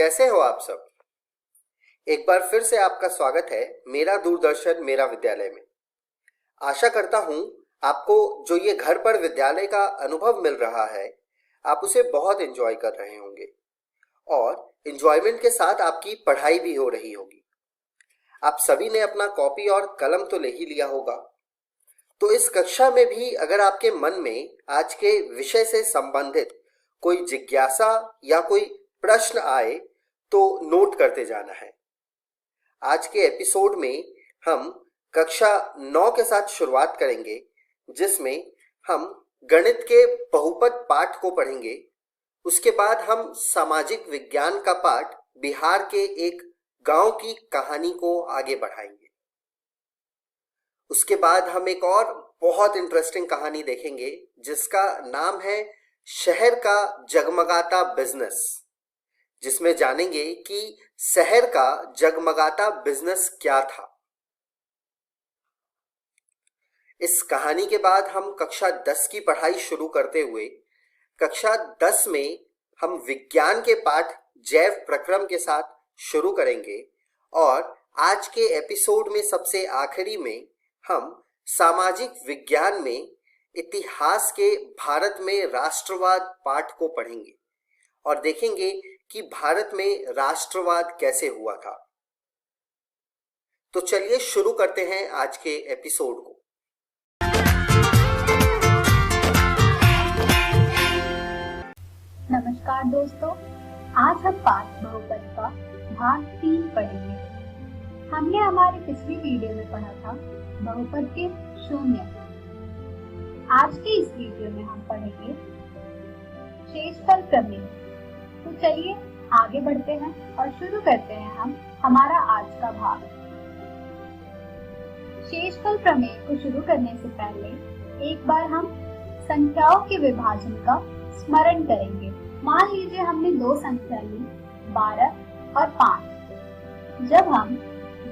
कैसे हो आप सब। एक बार फिर से आपका स्वागत है मेरा दूरदर्शन मेरा विद्यालय में। आशा करता हूं आपको जो ये घर पर विद्यालय का अनुभव मिल रहा है आप उसे बहुत एंजॉय कर रहे होंगे और एंजॉयमेंट के साथ आपकी पढ़ाई भी हो रही होगी। आप सभी ने अपना कॉपी और कलम तो ले ही लिया होगा, तो इस कक्षा में भी अगर आपके मन में आज के विषय से संबंधित कोई जिज्ञासा या कोई प्रश्न आए तो नोट करते जाना है। आज के एपिसोड में हम कक्षा 9 के साथ शुरुआत करेंगे, जिसमें हम गणित के बहुपद पाठ को पढ़ेंगे। उसके बाद हम सामाजिक विज्ञान का पाठ बिहार के एक गांव की कहानी को आगे बढ़ाएंगे। उसके बाद हम एक और बहुत इंटरेस्टिंग कहानी देखेंगे जिसका नाम है शहर का जगमगाता बिजनेस, जिसमें जानेंगे कि शहर का जगमगाता बिजनेस क्या था। इस कहानी के बाद हम कक्षा 10 की पढ़ाई शुरू करते हुए कक्षा 10 में हम विज्ञान के पाठ जैव प्रक्रम के साथ शुरू करेंगे और आज के एपिसोड में सबसे आखिरी में हम सामाजिक विज्ञान में इतिहास के भारत में राष्ट्रवाद पाठ को पढ़ेंगे और देखेंगे कि भारत में राष्ट्रवाद कैसे हुआ था। तो चलिए शुरू करते हैं आज के एपिसोड को। नमस्कार दोस्तों, आज हम पाठ बहुपद का भाग 3 पढ़ेंगे। हमने हमारी पिछली वीडियो में पढ़ा था बहुपद के शून्य। आज के इस वीडियो में हम पढ़ेंगे शेषफल प्रमेय। तो चलिए आगे बढ़ते हैं और शुरू करते हैं हम हमारा आज का भाग। शेषफल प्रमेय को शुरू करने से पहले एक बार हम संख्याओं के विभाजन का स्मरण करेंगे। मान लीजिए हमने दो संख्या ली 12 और 5। जब हम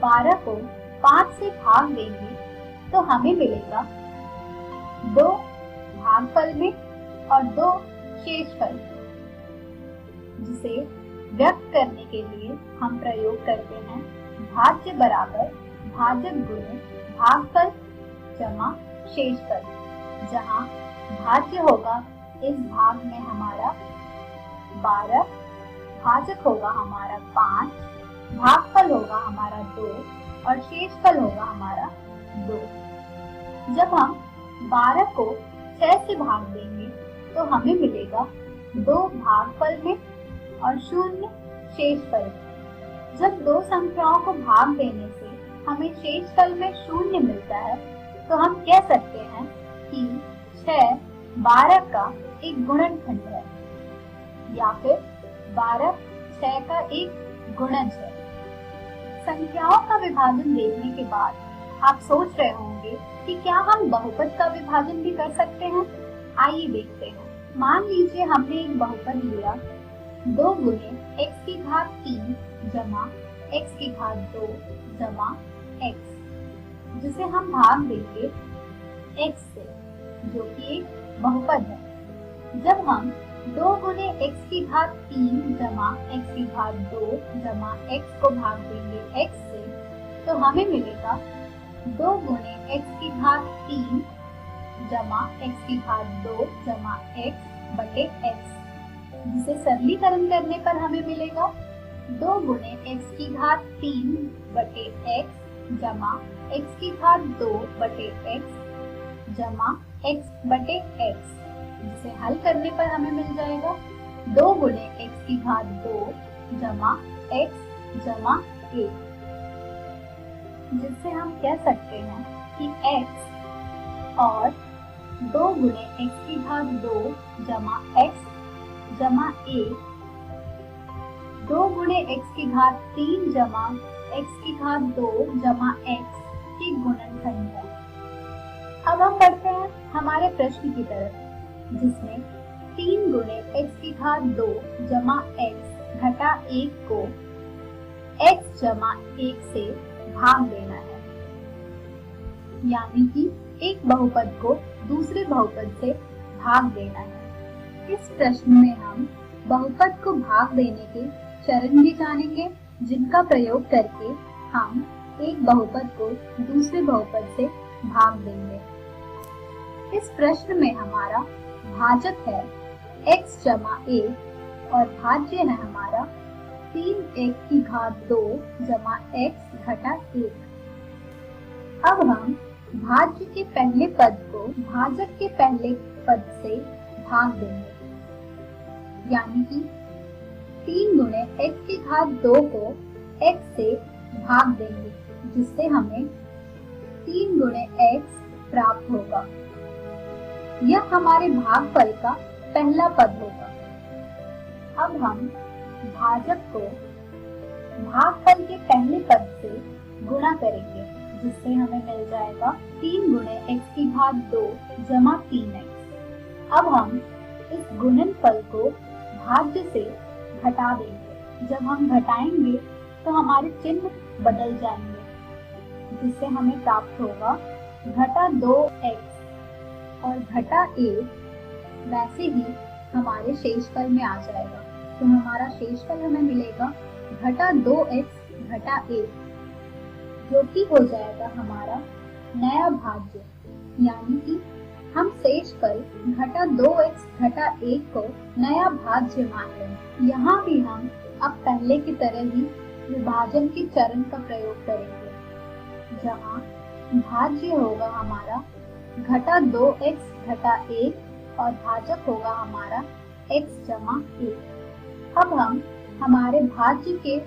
12 को 5 से भाग देंगे तो हमें मिलेगा 2 भागफल में और 2 शेषफल, जिसे व्यक्त करने के लिए हम प्रयोग करते हैं भाज्य बराबर भाजक गुणे भागफल जमा शेषफल, जहाँ भाज्य होगा इस भाग में हमारा 12, भाजक होगा हमारा 5, भागफल होगा हमारा 2 और शेषफल होगा हमारा 2। जब हम 12 को 6 से भाग देंगे तो हमें मिलेगा 2 भागफल में और 0 शेषफल। जब दो संख्याओं को भाग देने से हमें शेषफल में 0 मिलता है तो हम कह सकते हैं कि 6 12 का एक गुणनखंड है या फिर 12 6 का एक गुणज है। संख्याओं का विभाजन देखने के बाद आप सोच रहे होंगे कि क्या हम बहुपद का विभाजन भी कर सकते हैं। आइए देखते हैं। मान लीजिए हमने एक बहुपद लिया 2 गुणे x की घात 3 जमा x की घात 2 जमा x, जिसे हम भाग देंगे x से, जो कि एक बहुपद है। जब हम 2 गुणे x की घात 3 जमा x की घात 2 जमा x को भाग देंगे x से, तो हमें मिलेगा 2 गुणे x की घात 3 जमा x की घात 2 जमा x बटे x, जिसे सरलीकरण करने पर हमें मिलेगा 2 गुणे x की घात 3 बटे x जमा x की घात 2 बटे x जमा x बटे x, जिसे हल करने पर हमें मिल जाएगा 2 गुणे x की घात 2 जमा x जमा 1, जिससे हम कह सकते हैं कि x और 2 गुणे x की घात 2 जमा x जमा 1 2 गुणे x की घात 3 जमा x की घात 2 जमा x की गुणनखंड है। अब हम बढ़ते हैं हमारे प्रश्न की तरफ, जिसमें 3 गुणे x की घात 2 जमा x घटा 1 को x जमा 1 से भाग देना है, यानी कि एक बहुपद को दूसरे बहुपद से भाग देना है। इस प्रश्न में हम बहुपद को भाग देने के चरण भी जानेंगे जिनका प्रयोग करके हम एक बहुपद को दूसरे बहुपद से भाग देंगे। इस प्रश्न में हमारा भाजक है x जमा 1 और भाज्य है हमारा 3x की घात 2 जमा x घटा 1। अब हम भाज्य के पहले पद को भाजक के पहले पद से भाग देंगे, यानी कि 3 गुणे x की घात 2 को x से भाग देंगे, जिससे हमें 3 गुणे x प्राप्त होगा। यह हमारे भागफल का पहला पद होगा। अब हम भाजक को भागफल के पहले पद से गुणा करेंगे, जिससे हमें मिल जाएगा 3 गुणे x की घात 2 जमा 3x। अब हम इस गुणनफल को भाज्य से घटा देंगे। जब हम घटाएंगे तो हमारे चिन्ह बदल जाएंगे, जिससे हमें प्राप्त होगा घटा 2x और घटा 1 वैसे ही हमारे शेषफल में आ जाएगा। तो हमारा शेषफल हमें मिलेगा घटा 2x घटा 1, जो कि हो जाएगा हमारा नया भाज्य, यानी कि हम शेषफल घटा 2x घटा 1 को नया भाज्य मान लेंगे। यहाँ भी हम अब पहले की तरह ही विभाजन के चरण का प्रयोग करेंगे, जहाँ भाज्य होगा हमारा घटा 2x घटा 1 और भाजक होगा हमारा x जमा 1। अब हम हमारे भाज्य के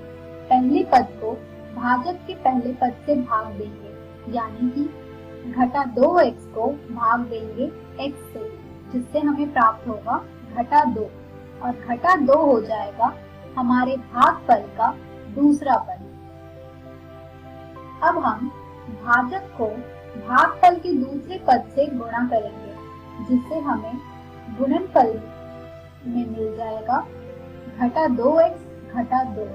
पहले पद को भाजक के पहले पद से भाग देंगे, यानी कि घटा 2x को भाग देंगे x से, जिससे हमें प्राप्त होगा घटा 2 और घटा 2 हो जाएगा हमारे भागफल का दूसरा पद। अब हम भाजक को भागफल के दूसरे पद से गुणा करेंगे, जिससे हमें गुणनफल में मिल जाएगा घटा 2x घटा 2।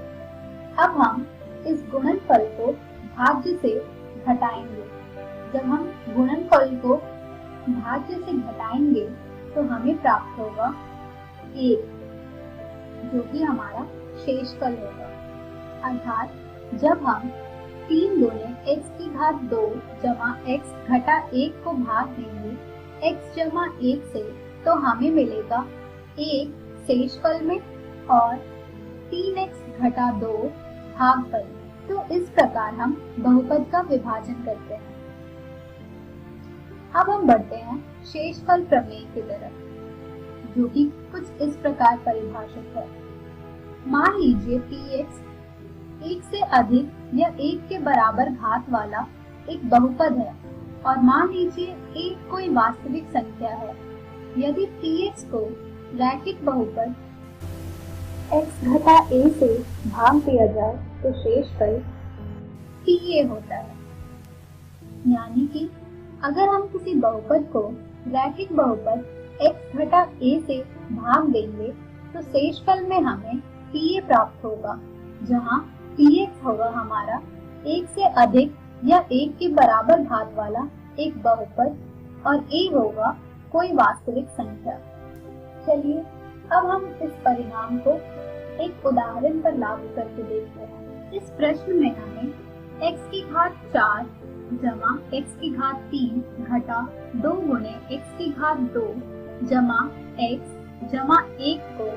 अब हम इस गुणनफल को भाज्य से घटाएंगे। जब हम गुणनफल को भाज्य से घटाएंगे तो हमें प्राप्त होगा 1, जो कि हमारा शेषफल होगा। अर्थात जब हम 3 गुणे x की घात 2 जमा x घटा 1 को भाग देंगे x जमा 1 से, तो हमें मिलेगा 1 शेषफल में और 3x घटा 2 भागफल में। तो इस प्रकार हम बहुपद का विभाजन करते हैं। अब हम बढ़ते हैं शेषफल प्रमेय की तरफ, जो कि कुछ इस प्रकार परिभाषित है। मान लीजिए px 1 से अधिक या 1 के बराबर घात वाला एक बहुपद है और मान लीजिए 1 कोई वास्तविक संख्या है। यदि px को रैखिक बहुपद x घटा a से भाग दिया जाए तो शेषफल pa होता है। यानी कि अगर हम किसी बहुपद को रैखिक बहुपद x घटा a से भाग देंगे तो शेषफल में हमें pa प्राप्त होगा, जहाँ px होगा हमारा 1 से अधिक या 1 के बराबर घात वाला एक बहुपद और a होगा कोई वास्तविक संख्या। चलिए अब हम इस परिणाम को एक उदाहरण पर लागू करके देखते हैं। इस प्रश्न में हमें x की घात 4 जमा x की घात 3 घटा 2 गुणे x की घात 2 जमा x जमा 1 को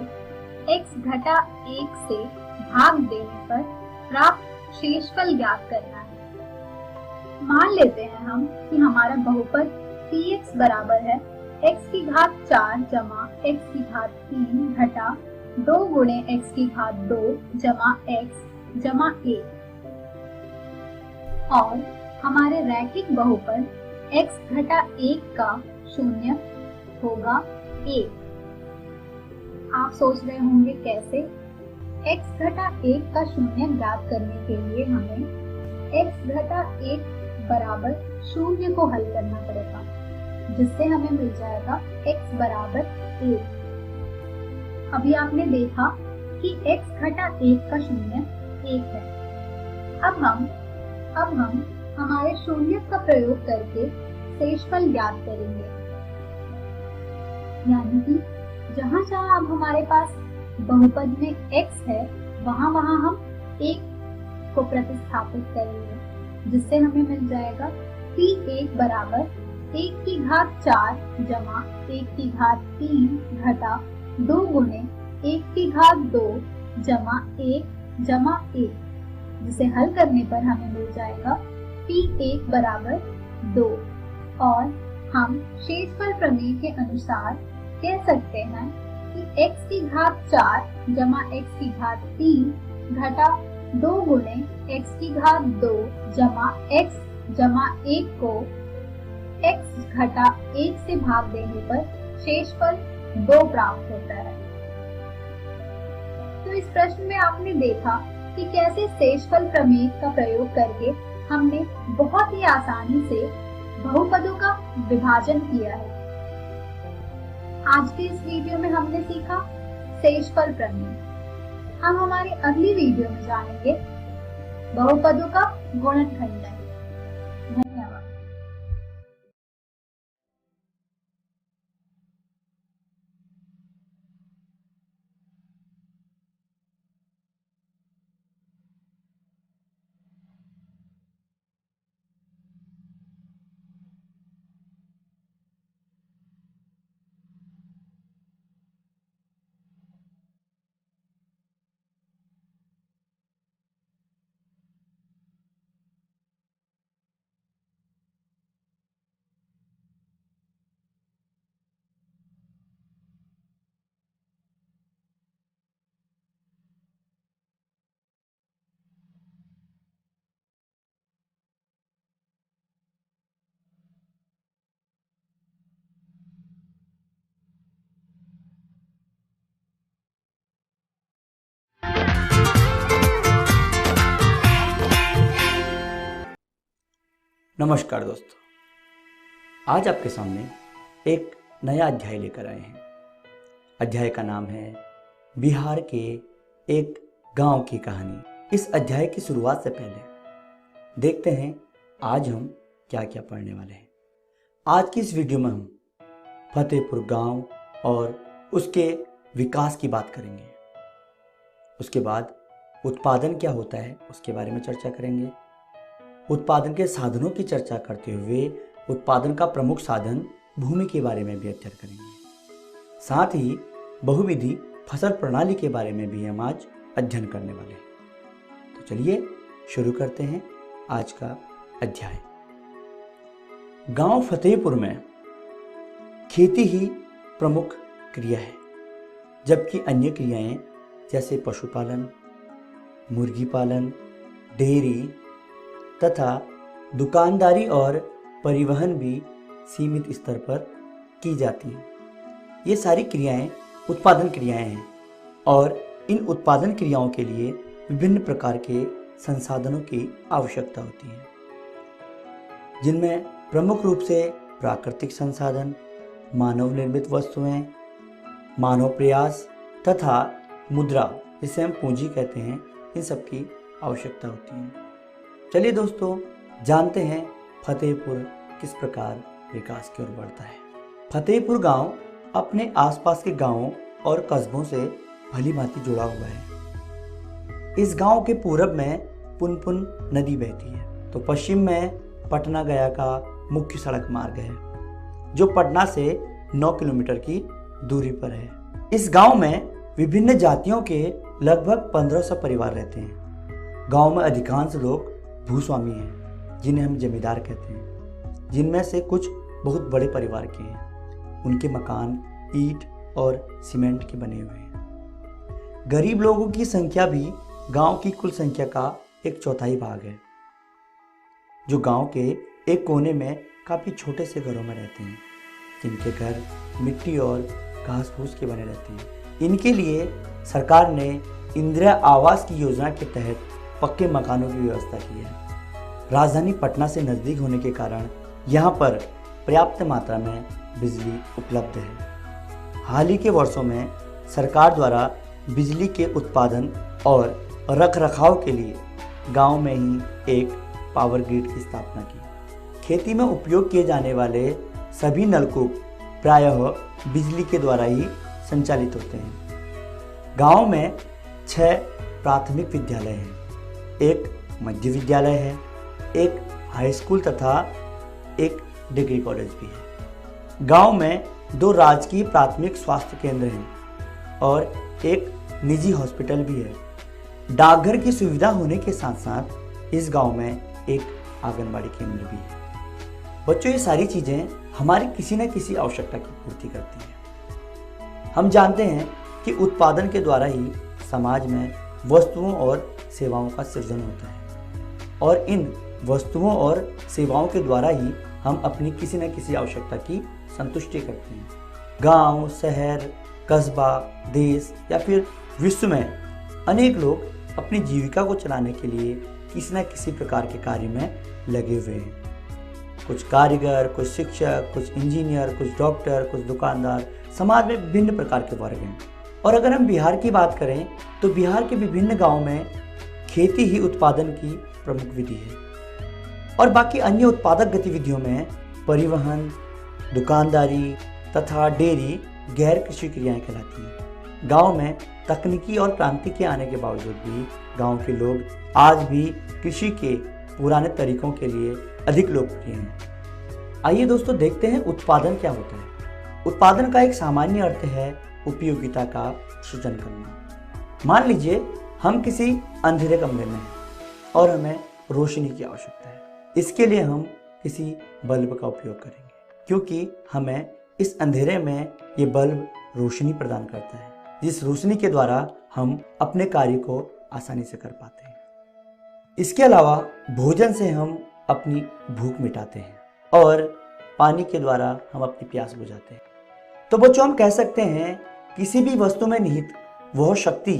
x घटा 1 से भाग देने पर प्राप्त शेषफल ज्ञात करना है। मान लेते हैं हम कि हमारा बहुपद px बराबर है x की घात 4 जमा x की घात 3 घटा 2 गुणे x की घात 2 जमा x जमा 1 और हमारे रैखिक बहुपद x घटा 1 का शून्य होगा 1। आप सोच रहे होंगे कैसे? x घटा 1 का शून्य ज्ञात करने के लिए हमें x घटा 1 बराबर शून्य को हल करना पड़ेगा, जिससे हमें मिल जाएगा x बराबर 1। अभी आपने देखा कि x घटा 1 का शून्य 1 है। अब हम हमारे शून्य का प्रयोग करके शेषफल ज्ञात करेंगे, यानी कि जहाँ जहाँ अब हमारे पास बहुपद में x है वहाँ हम एक को प्रतिस्थापित करेंगे, जिससे हमें मिल जाएगा P1 बराबर 1 की घात 4 जमा 1 की घात 3 घटा 2 गुणे 1 की घात 2 जमा 1, जिसे हल करने पर हमें मिल जाएगा P1 बराबर 2। और हम शेषफल प्रमेय के अनुसार कह सकते हैं कि x की घात 4 जमा x की घात 3 घटा 2 गुणे x की घात 2 जमा x जमा 1 को x घटा 1 से भाग देने पर शेषफल 2 प्राप्त होता है। तो इस प्रश्न में आपने देखा कि कैसे शेषफल प्रमेय का प्रयोग करके हमने बहुत ही आसानी से बहुपदों का विभाजन किया है। आज के इस वीडियो में हमने सीखा शेषफल प्रमेय। हम हमारी अगली वीडियो में जानेंगे बहुपदों का गुणनखंडन। धन्यवाद। नमस्कार दोस्तों, आज आपके सामने एक नया अध्याय लेकर आए हैं। अध्याय का नाम है बिहार के एक गांव की कहानी। इस अध्याय की शुरुआत से पहले देखते हैं आज हम क्या क्या पढ़ने वाले हैं। आज की इस वीडियो में हम फतेहपुर गांव और उसके विकास की बात करेंगे। उसके बाद उत्पादन क्या होता है उसके बारे में चर्चा करेंगे। उत्पादन के साधनों की चर्चा करते हुए उत्पादन का प्रमुख साधन भूमि के बारे में भी अध्ययन करेंगे। साथ ही बहुविधि फसल प्रणाली के बारे में भी हम आज अध्ययन करने वाले हैं। तो चलिए शुरू करते हैं आज का अध्याय। गांव फतेहपुर में खेती ही प्रमुख क्रिया है, जबकि अन्य क्रियाएं जैसे पशुपालन, मुर्गी पालन, डेयरी तथा दुकानदारी और परिवहन भी सीमित स्तर पर की जाती हैं। ये सारी क्रियाएं उत्पादन क्रियाएं हैं और इन उत्पादन क्रियाओं के लिए विभिन्न प्रकार के संसाधनों की आवश्यकता होती है, जिनमें प्रमुख रूप से प्राकृतिक संसाधन, मानव निर्मित वस्तुएं, मानव प्रयास तथा मुद्रा, जिसे हम पूंजी कहते हैं, इन सब की आवश्यकता होती है। चलिए दोस्तों, जानते हैं फतेहपुर किस प्रकार विकास की ओर बढ़ता है। फतेहपुर गांव अपने आसपास के गांवों और कस्बों से भली भांति जुड़ा हुआ है। इस गांव के पूरब में पुनपुन नदी बहती है, तो पश्चिम में पटना गया का मुख्य सड़क मार्ग है, जो पटना से 9 किलोमीटर की दूरी पर है। इस गांव में विभिन्न जातियों के लगभग 1500 परिवार रहते हैं। गांव में अधिकांश लोग भूस्वामी हैं, जिन्हें हम जमींदार कहते हैं, जिनमें से कुछ बहुत बड़े परिवार के हैं। उनके मकान ईंट और सीमेंट के बने हुए हैं। गरीब लोगों की संख्या भी गांव की कुल संख्या का 1/4 भाग है, जो गांव के एक कोने में काफ़ी छोटे से घरों में रहते हैं, जिनके घर मिट्टी और घास फूस के बने रहते हैं। इनके लिए सरकार ने इंदिरा आवास की योजना के तहत पक्के मकानों की व्यवस्था की है। राजधानी पटना से नज़दीक होने के कारण यहाँ पर पर्याप्त मात्रा में बिजली उपलब्ध है। हाल ही के वर्षों में सरकार द्वारा बिजली के उत्पादन और रखरखाव के लिए गांव में ही एक पावर ग्रिड की स्थापना की। खेती में उपयोग किए जाने वाले सभी नलकूप प्रायः बिजली के द्वारा ही संचालित होते हैं। गांव में 6 प्राथमिक विद्यालय हैं, एक मध्य विद्यालय है, एक हाई स्कूल तथा एक डिग्री कॉलेज भी है। गांव में 2 राजकीय प्राथमिक स्वास्थ्य केंद्र हैं और एक निजी हॉस्पिटल भी है। डाकघर की सुविधा होने के साथ साथ इस गांव में एक आंगनबाड़ी केंद्र भी है। बच्चों, ये सारी चीजें हमारी किसी न किसी आवश्यकता की पूर्ति करती हैं। हम जानते हैं कि उत्पादन के द्वारा ही समाज में वस्तुओं और सेवाओं का सृजन होता है और इन वस्तुओं और सेवाओं के द्वारा ही हम अपनी किसी न किसी आवश्यकता की संतुष्टि करते हैं। गांव, शहर, कस्बा, देश या फिर विश्व में अनेक लोग अपनी जीविका को चलाने के लिए किसी न किसी प्रकार के कार्य में लगे हुए हैं। कुछ कारीगर, कुछ शिक्षक, कुछ इंजीनियर, कुछ डॉक्टर, कुछ दुकानदार, समाज में विभिन्न प्रकार के वर्ग हैं। और अगर हम बिहार की बात करें तो बिहार के विभिन्न गांवों में खेती ही उत्पादन की प्रमुख विधि है और बाकी अन्य उत्पादक गतिविधियों में परिवहन, दुकानदारी तथा डेयरी गैर कृषि क्रियाएं कहलाती हैं। गांव में तकनीकी और क्रांति के आने के बावजूद भी गांव के लोग आज भी कृषि के पुराने तरीकों के लिए अधिक लोकप्रिय हैं। आइए दोस्तों, देखते हैं उत्पादन क्या होता है। उत्पादन का एक सामान्य अर्थ है उपयोगिता का सृजन करना। मान लीजिए हम किसी अंधेरे कमरे में हैं और हमें रोशनी की आवश्यकता है। इसके लिए हम किसी बल्ब का उपयोग करेंगे क्योंकि हमें इस अंधेरे में ये बल्ब रोशनी प्रदान करता है, जिस रोशनी के द्वारा हम अपने कार्य को आसानी से कर पाते हैं। इसके अलावा भोजन से हम अपनी भूख मिटाते हैं और पानी के द्वारा हम अपनी प्यास बुझाते हैं। तो बच्चों, हम कह सकते हैं किसी भी वस्तु में निहित वह शक्ति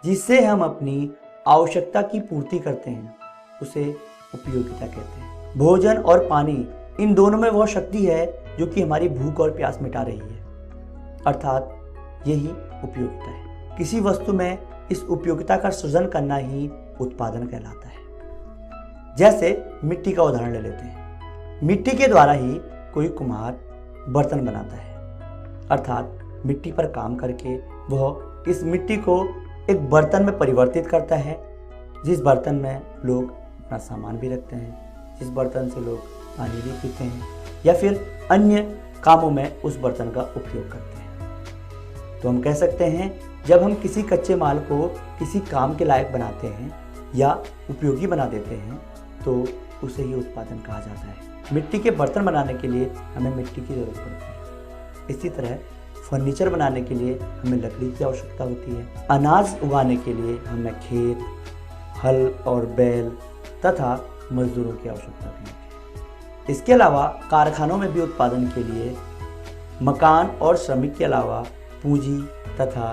जिससे हम अपनी आवश्यकता की पूर्ति करते हैं उसे उपयोगिता कहते हैं। भोजन और पानी, इन दोनों में वह शक्ति है जो कि हमारी भूख और प्यास मिटा रही है, अर्थात यही उपयोगिता है। किसी वस्तु में इस उपयोगिता का सृजन करना ही उत्पादन कहलाता है। जैसे मिट्टी का उदाहरण ले लेते हैं। मिट्टी के द्वारा ही कोई कुम्हार बर्तन बनाता है, अर्थात मिट्टी पर काम करके वह इस मिट्टी को एक बर्तन में परिवर्तित करता है, जिस बर्तन में लोग अपना सामान भी रखते हैं, जिस बर्तन से लोग पानी भी पीते हैं या फिर अन्य कामों में उस बर्तन का उपयोग करते हैं। तो हम कह सकते हैं जब हम किसी कच्चे माल को किसी काम के लायक बनाते हैं या उपयोगी बना देते हैं तो उसे ही उत्पादन कहा जाता है। मिट्टी के बर्तन बनाने के लिए हमें मिट्टी की जरूरत पड़ती है। इसी तरह फर्नीचर बनाने के लिए हमें लकड़ी की आवश्यकता होती है। अनाज उगाने के लिए हमें खेत, हल और बैल तथा मजदूरों की आवश्यकता भी होती है। इसके अलावा कारखानों में भी उत्पादन के लिए मकान और श्रमिक के अलावा पूंजी तथा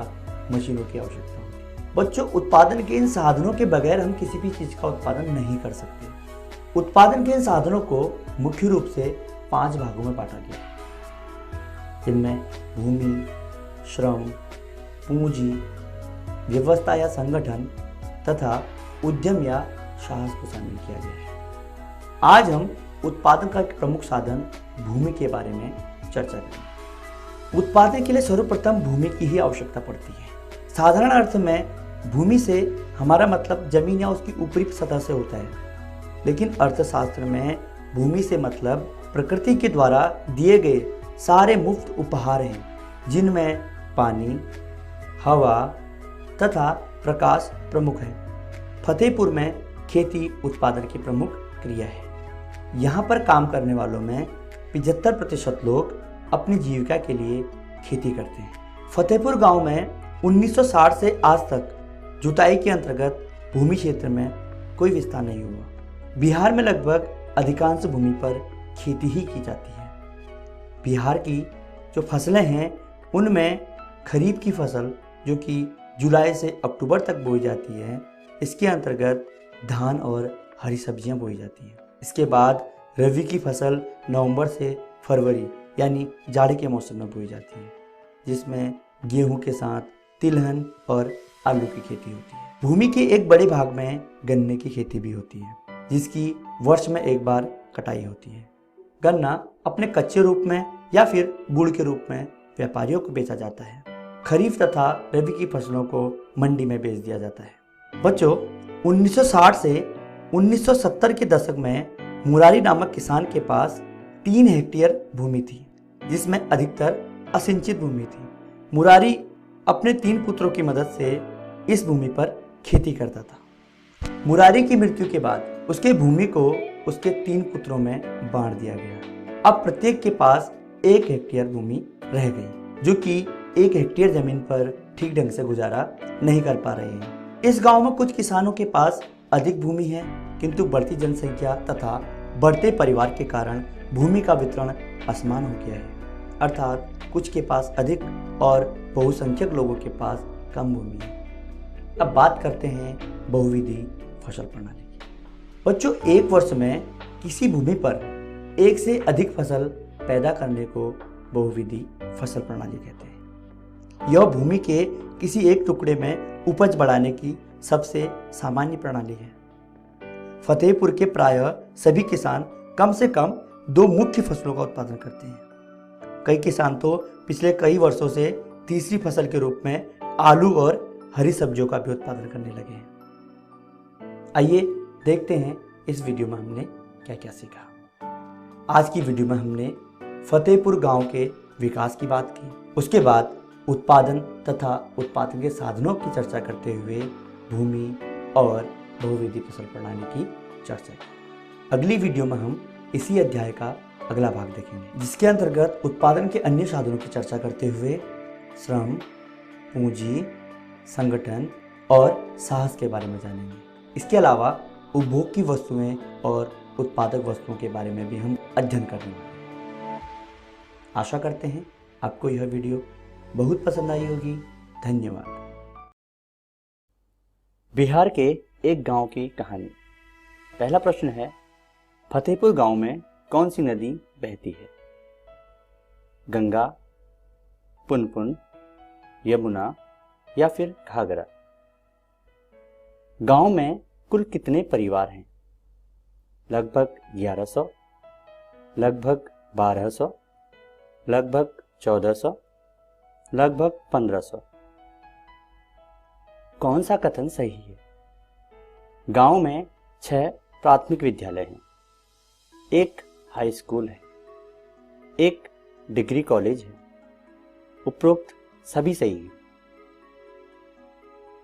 मशीनों की आवश्यकता होती है। बच्चों, उत्पादन के इन साधनों के बगैर हम किसी भी चीज का उत्पादन नहीं कर सकते। उत्पादन के इन साधनों को मुख्य रूप से 5 भागों में बांटा गया है, जिनमें भूमि, श्रम, पूंजी, व्यवस्था या संगठन तथा उद्यम या साहस को शामिल किया गया है। आज हम उत्पादन का एक प्रमुख साधन भूमि के बारे में चर्चा करेंगे। उत्पादन के लिए सर्वप्रथम भूमि की ही आवश्यकता पड़ती है। साधारण अर्थ में भूमि से हमारा मतलब जमीन या उसकी ऊपरी सतह से होता है, लेकिन अर्थशास्त्र में भूमि से मतलब प्रकृति के द्वारा दिए गए सारे मुफ्त उपहार हैं, जिनमें पानी, हवा तथा प्रकाश प्रमुख है। फतेहपुर में खेती उत्पादन की प्रमुख क्रिया है। यहाँ पर काम करने वालों में 75% लोग अपनी जीविका के लिए खेती करते हैं। फतेहपुर गांव में 1960 से आज तक जुताई के अंतर्गत भूमि क्षेत्र में कोई विस्तार नहीं हुआ। बिहार में लगभग अधिकांश भूमि पर खेती ही की जाती है। बिहार की जो फसलें हैं उनमें खरीफ की फसल जो कि जुलाई से अक्टूबर तक बोई जाती है, इसके अंतर्गत धान और हरी सब्जियां बोई जाती हैं। इसके बाद रबी की फसल नवंबर से फरवरी यानी जाड़े के मौसम में बोई जाती है, जिसमें गेहूं के साथ तिलहन और आलू की खेती होती है। भूमि के एक बड़े भाग में गन्ने की खेती भी होती है, जिसकी वर्ष में एक बार कटाई होती है। गन्ना अपने कच्चे रूप में या फिर गुड़ के रूप में व्यापारियों को बेचा जाता है। खरीफ तथा रबी की फसलों को मंडी में बेच दिया जाता है। बच्चों, 1960 से 1970 के दशक में मुरारी नामक किसान के पास 3 हेक्टेयर भूमि थी, जिसमें अधिकतर असिंचित भूमि थी। मुरारी अपने 3 पुत्रों की मदद से इस भूमि पर खेती करता था। मुरारी की मृत्यु के बाद उसके भूमि को उसके 3 पुत्रों में बांट दिया गया। अब प्रत्येक के पास 1 हेक्टेयर भूमि रह गई, जो कि 1 हेक्टेयर जमीन पर ठीक ढंग से गुजारा नहीं कर पा रहे हैं। इस गांव में कुछ किसानों के पास अधिक भूमि है, किंतु बढ़ती जनसंख्या तथा बढ़ते परिवार के कारण भूमि का वितरण असमान हो गया है, अर्थात कुछ के पास अधिक और बहुसंख्यक लोगों के पास कम भूमि है। अब बात करते हैं बहुविधि फसल प्रणाली की। बच्चों, एक वर्ष में किसी भूमि पर एक से अधिक फसल पैदा करने को बहुविधि फसल प्रणाली कहते हैं। यह भूमि के किसी एक टुकड़े में उपज बढ़ाने की सबसे सामान्य प्रणाली है। फतेहपुर के प्रायः सभी किसान कम से कम 2 मुख्य फसलों का उत्पादन करते हैं। कई किसान तो पिछले कई वर्षों से तीसरी फसल के रूप में आलू और हरी सब्जियों का भी उत्पादन करने लगे हैं। आइए देखते हैं इस वीडियो में हमने क्या क्या सीखा। आज की वीडियो में हमने फतेहपुर गांव के विकास की बात की, उसके बाद उत्पादन तथा उत्पादन के साधनों की चर्चा करते हुए भूमि और बहुविधि फसल प्रणाली की चर्चा की। अगली वीडियो में हम इसी अध्याय का अगला भाग देखेंगे, जिसके अंतर्गत उत्पादन के अन्य साधनों की चर्चा करते हुए श्रम, पूंजी, संगठन और साहस के बारे में जानेंगे। इसके अलावा उपभोग की वस्तुएं और उत्पादक वस्तुओं के बारे में भी हम अध्ययन करेंगे। आशा करते हैं आपको यह वीडियो बहुत पसंद आई होगी। धन्यवाद। बिहार के एक गांव की कहानी। पहला प्रश्न है, फतेहपुर गांव में कौन सी नदी बहती है? गंगा, पुनपुन, यमुना या फिर घाघरा? गांव में कुल कितने परिवार हैं? लगभग 1100, लगभग 1200, लगभग 1400, लगभग 1500। कौन सा कथन सही है? गांव में 6 प्राथमिक विद्यालय हैं, 1 हाई स्कूल है, 1 डिग्री कॉलेज है। उपरोक्त सभी सही है।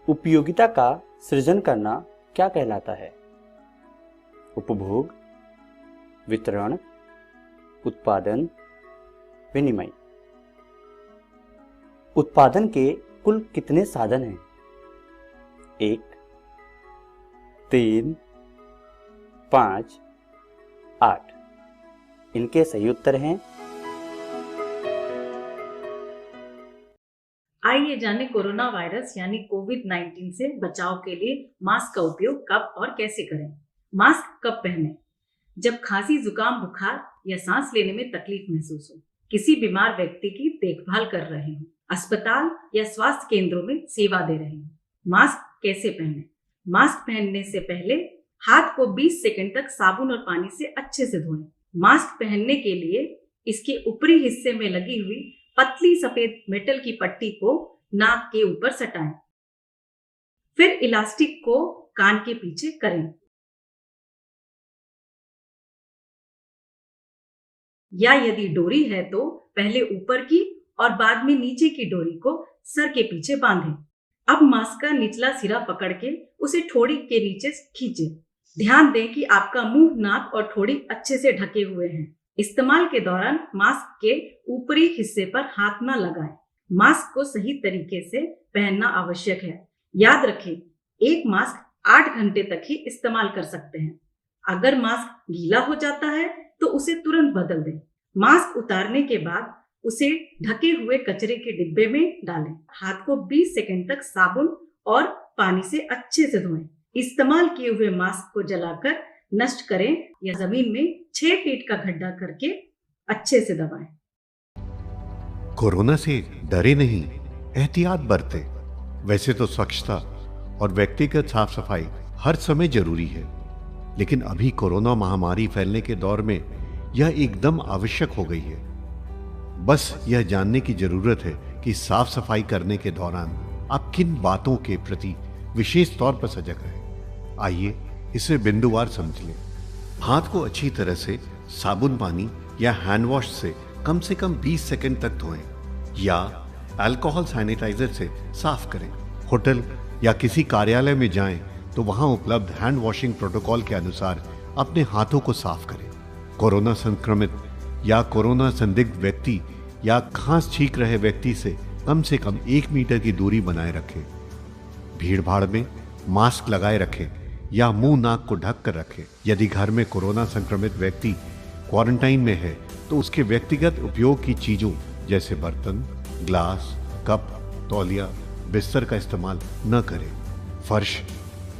उपयोगिता का सृजन करना क्या कहलाता है? उपभोग, वितरण, उत्पादन, विनिमय। उत्पादन के कुल कितने साधन हैं? 1, 3, 5, 8। इनके सही उत्तर हैं। आइए जाने कोरोना वायरस यानी कोविड-19 से बचाव के लिए मास्क का उपयोग कब और कैसे करें। मास्क कब पहनें? जब खांसी, जुकाम, बुखार या सांस लेने में तकलीफ महसूस हो, किसी बीमार व्यक्ति की देखभाल कर रहे हो, अस्पताल या स्वास्थ्य केंद्रों में सेवा दे रहे हो। मास्क कैसे पहनें? मास्क पहनने से पहले हाथ को 20 सेकंड तक साबुन और पानी से अच्छे से धोएं। मास्क पहनने के लिए इसके ऊपरी हिस्से में लगी हुई पतली सफेद मेटल की पट्टी को नाक के ऊपर सटाएं। फिर इलास्टिक को कान के पीछे करें। या यदि डोरी है तो पहले ऊपर की और बाद में नीचे की डोरी को सर के पीछे बांधें। अब मास्क का निचला सिरा पकड़ के उसे ठोड़ी के नीचे खींचें। ध्यान दें कि आपका मुंह, नाक और ठोड़ी अच्छे से ढके हुए हैं। इस्तेमाल के दौरान मास्क के ऊपरी हिस्से पर हाथ न लगाएं। मास्क को सही तरीके से पहनना आवश्यक है। याद रखें, एक मास्क 8 घंटे तक ही इस्तेमाल कर सकते हैं। अगर मास्क गीला हो जाता है तो उसे तुरंत बदल दें। मास्क उतारने के बाद उसे ढके हुए कचरे के डिब्बे में डालें। हाथ को 20 सेकंड तक साबुन और पानी से अच्छे से धोएं। इस्तेमाल किए हुए मास्क को जलाकर नष्ट करें या जमीन में 6 फीट का गड्ढा करके अच्छे से दबाएं। कोरोना से डरे नहीं, एहतियात बरतें। वैसे तो स्वच्छता और व्यक्तिगत साफ सफाई हर समय जरूरी है, लेकिन अभी कोरोना महामारी फैलने के दौर में यह एकदम आवश्यक हो गई है। बस यह जानने की जरूरत है कि साफ सफाई करने के दौरान आप किन बातों के प्रति विशेष तौर पर सजग रहें। आइए इसे बिंदुवार समझ लें। हाथ को अच्छी तरह से साबुन पानी या हैंड वॉश से कम 20 सेकंड तक धोएं या अल्कोहल सैनिटाइजर से साफ करें। होटल या किसी कार्यालय में जाएं तो वहां उपलब्ध हैंड वॉशिंग प्रोटोकॉल के अनुसार अपने हाथों को साफ करें। कोरोना संक्रमित या कोरोना संदिग्ध व्यक्ति या खांस छींक रहे व्यक्ति से कम 1 मीटर की दूरी बनाए रखें। भीड़ भाड़ में मास्क लगाए रखें या मुंह नाक को ढक कर रखें। यदि घर में कोरोना संक्रमित व्यक्ति क्वारंटाइन में है तो उसके व्यक्तिगत उपयोग की चीजों जैसे बर्तन, ग्लास, कप, तौलिया, बिस्तर का इस्तेमाल न करें। फर्श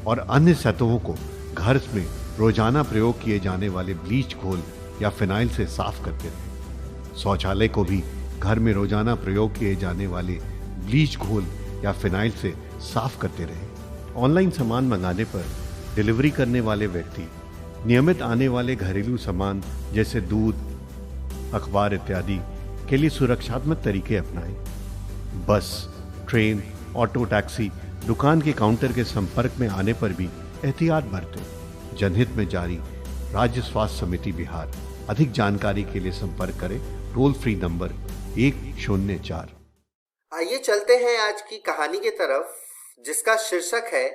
और अन्य सतहों को घर में रोजाना प्रयोग किए जाने वाले ब्लीच घोल या फिनाइल से साफ करते रहें। शौचालय को भी घर में रोजाना प्रयोग किए जाने वाले ब्लीच घोल या फिनाइल से साफ करते रहें। ऑनलाइन सामान मंगाने पर डिलीवरी करने वाले व्यक्ति नियमित आने वाले घरेलू सामान जैसे दूध, अखबार इत्यादि के लिए सुरक्षात्मक तरीके अपनाएं। बस, ट्रेन, ऑटो, टैक्सी, दुकान के काउंटर के संपर्क में आने पर भी एहतियात बरतें। जनहित में जारी राज्य स्वास्थ्य समिति बिहार। अधिक जानकारी के लिए संपर्क करें टोल फ्री नंबर 104। आइए चलते हैं आज की कहानी की तरफ, जिसका शीर्षक है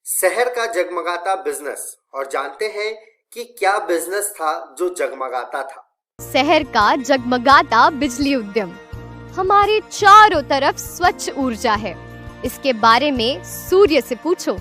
शहर का जगमगाता बिजनेस, और जानते हैं कि क्या बिजनेस था जो जगमगाता था। शहर का जगमगाता बिजली उद्यम। हमारे चारों तरफ स्वच्छ ऊर्जा है, इसके बारे में सूर्य से पूछो।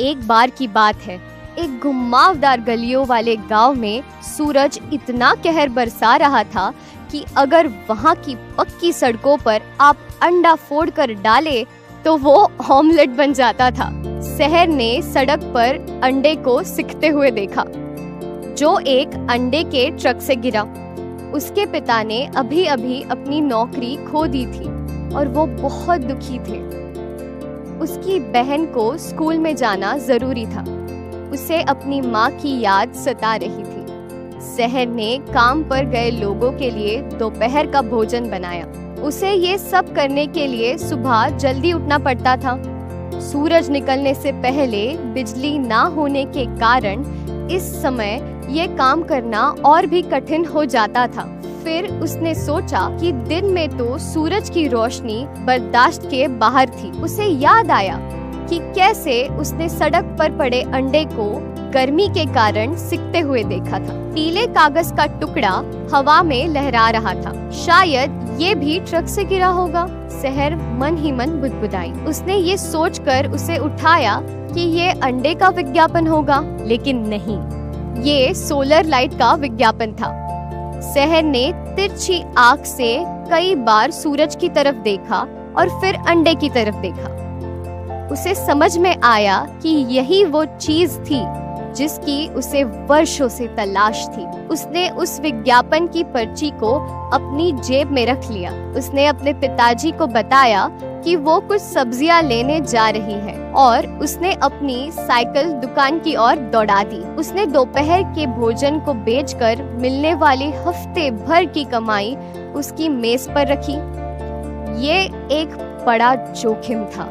एक बार की बात है, एक घुमावदार गलियों वाले गांव में सूरज इतना कहर बरसा रहा था कि अगर वहां की पक्की सड़कों पर आप अंडा फोड़कर डाले तो वो ऑमलेट बन जाता था। शहर ने सड़क पर अंडे को सिकते हुए देखा, जो एक अंडे के ट्रक से गिरा। उसके पिता ने अभी अभी अपनी नौकरी खो दी थी और वो बहुत दुखी थे। उसकी बहन को स्कूल में जाना जरूरी था। उसे अपनी माँ की याद सता रही थी। शहर ने काम पर गए लोगों के लिए दोपहर का भोजन बनाया। उसे ये सब करने के लिए सुबह जल्दी उठना पड़ता था। सूरज निकलने से पहले बिजली ना होने के कारण इस समय ये काम करना और भी कठिन हो जाता था। फिर उसने सोचा कि दिन में तो सूरज की रोशनी बर्दाश्त के बाहर थी। उसे याद आया कि कैसे उसने सड़क पर पड़े अंडे को गर्मी के कारण सिकते हुए देखा था। पीले कागज का टुकड़ा हवा में लहरा रहा था। शायद ये भी ट्रक से गिरा होगा। शहर मन ही मन बुदबुदाई। उसने ये सोचकर उसे उठाया कि ये अंडे का विज्ञापन होगा, लेकिन नहीं, ये सोलर लाइट का विज्ञापन था। शहर ने तिरछी आंख से कई बार सूरज की तरफ देखा और फिर अंडे की तरफ देखा। उसे समझ में आया कि यही वो चीज थी जिसकी उसे वर्षों से तलाश थी। उसने उस विज्ञापन की पर्ची को अपनी जेब में रख लिया। उसने अपने पिताजी को बताया कि वो कुछ सब्जियां लेने जा रही है और उसने अपनी साइकिल दुकान की ओर दौड़ा दी। उसने दोपहर के भोजन को बेचकर मिलने वाली हफ्ते भर की कमाई उसकी मेज पर रखी। ये एक बड़ा जोखिम था,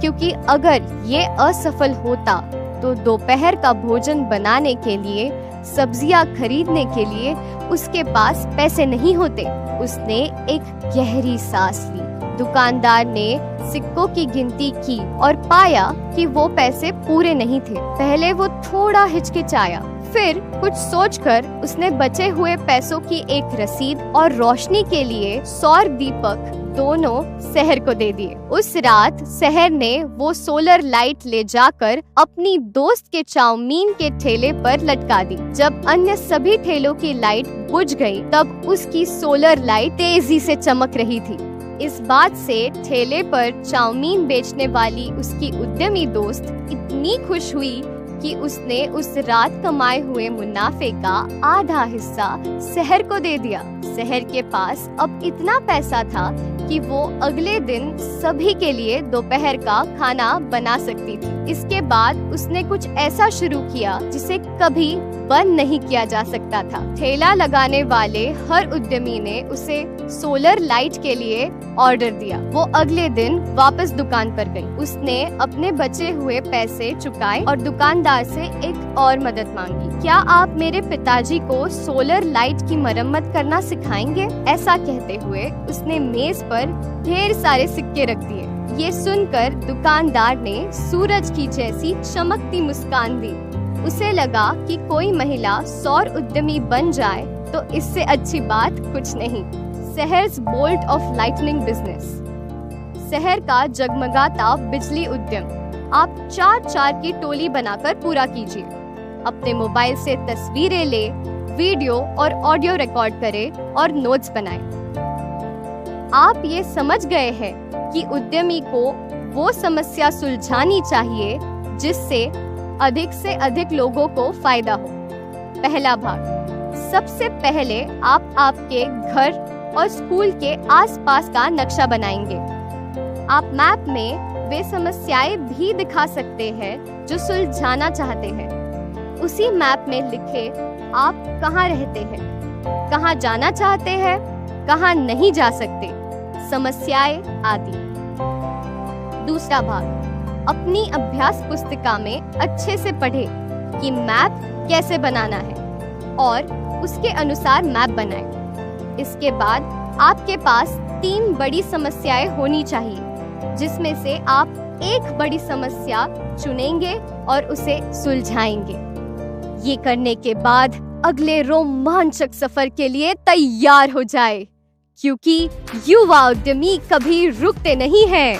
क्योंकि अगर ये असफल होता तो दोपहर का भोजन बनाने के लिए, सब्जियां खरीदने के लिए उसके पास पैसे नहीं होते। उसने एक गहरी सांस ली। दुकानदार ने सिक्कों की गिनती की और पाया कि वो पैसे पूरे नहीं थे। पहले वो थोड़ा हिचकिचाया, फिर कुछ सोचकर उसने बचे हुए पैसों की एक रसीद और रोशनी के लिए सौर दीपक दोनों शहर को दे दिए। उस रात शहर ने वो सोलर लाइट ले जाकर अपनी दोस्त के चाउमीन के ठेले पर लटका दी। जब अन्य सभी ठेलों की लाइट बुझ गई, तब उसकी सोलर लाइट तेजी से चमक रही थी। इस बात से ठेले पर चाउमीन बेचने वाली उसकी उद्यमी दोस्त इतनी खुश हुई कि उसने उस रात कमाए हुए मुनाफे का आधा हिस्सा शहर को दे दिया। शहर के पास अब इतना पैसा था कि वो अगले दिन सभी के लिए दोपहर का खाना बना सकती थी। इसके बाद उसने कुछ ऐसा शुरू किया जिसे कभी बंद नहीं किया जा सकता था। ठेला लगाने वाले हर उद्यमी ने उसे सोलर लाइट के लिए ऑर्डर दिया। वो अगले दिन वापस दुकान पर गई। उसने अपने बचे हुए पैसे चुकाए और दुकानदार से एक और मदद मांगी। क्या आप मेरे पिताजी को सोलर लाइट की मरम्मत करना सिखाएंगे? ऐसा कहते हुए उसने मेज पर ढेर सारे सिक्के रख दिए। ये सुनकर दुकानदार ने सूरज की जैसी चमकती मुस्कान दी। उसे लगा कि कोई महिला सौर उद्यमी बन जाए तो इससे अच्छी बात कुछ नहीं। शहर्स बोल्ट ऑफ लाइटनिंग बिजनेस, शहर का जगमगाता बिजली उद्यम। आप 4-4 की टोली बनाकर पूरा कीजिए। अपने मोबाइल से तस्वीरें ले, वीडियो और ऑडियो रिकॉर्ड करें और नोट्स बनाएं। आप ये समझ गए हैं कि उद्यमी को वो समस्या सुलझानी चाहिए जिससे अधिक से अधिक लोगों को फायदा हो। पहला भाग, सबसे पहले आप आपके घर और स्कूल के आसपास का नक्शा बनाएंगे। आप मैप में वे समस्याएं भी दिखा सकते हैं जो सुलझाना चाहते हैं। उसी मैप में लिखे आप कहाँ रहते हैं, कहाँ जाना चाहते हैं, कहाँ नहीं जा सकते, समस्याएं आदि। दूसरा भाग, अपनी अभ्यास पुस्तिका में अच्छे से पढ़ें कि मैप कैसे बनाना है और उसके अनुसार मैप बनाएं। इसके बाद आपके पास 3 बड़ी समस्याएं होनी चाहिए, जिसमें से आप एक बड़ी समस्या चुनेंगे और उसे सुलझाएंगे। ये करने के बाद अगले रोमांचक सफर के लिए तैयार हो जाए, क्योंकि युवा उद्यमी कभी रुकते नहीं हैं।